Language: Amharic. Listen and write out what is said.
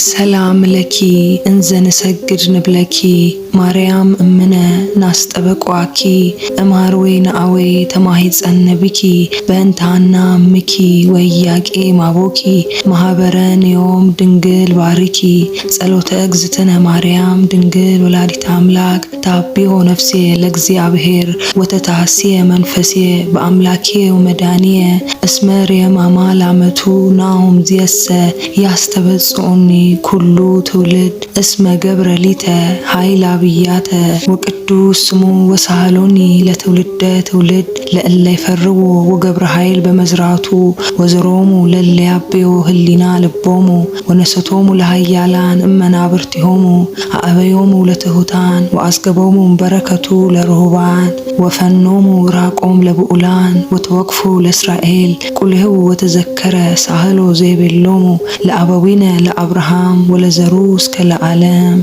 ሰላም ለኪ እንዘንሰግድ ንብለኪ ማርያም እምነ ናስጠበቋኪ እማርዌ ነአዌ ተማሂጸነብኪ በእንታና ምኪ ወያቄ ማቦኪ ማህበረን ዮም ድንግል ባርኪ ጸሎተ እግዝእትነ ማርያም ድንግል ወላዲተ አምላክ ታቢሆ ነፍሴ ለእግዚአብሔር ወተታስየ መንፈሴ በአምላኬ ወመድኃኒየ እስመር የማማ ላመቱ ናሁም ዚየሰ ያስተበጽኡኒ ኩሉ ትውልድ እስመ ገብረ ሊተ ኃይለ አብያተ ወቅዱስ ስሙ ወሳህሎኒ ለትውልደ ትውልድ ለእለ ይፈርዎ ወገብረ ኃይል በመዝራቱ ወዘሮሙ ለእለ ያብዮ ህሊና ልቦሙ ወነሰቶሙ ለኃያላን እመናብርቲሆሙ አእበዮሙ ለትሑታን ወአስገቦሙ በረከቱ ለርሁባን ወፈኖሙ ራቆም ለብኡላን ወተወቅፉ ለእስራኤል ቁልህው ወተዘከረ ሳህሎ ዘይቤሎሙ ለአበዊነ ለአብርሃም ወለዘሩ እስከ ለዓለም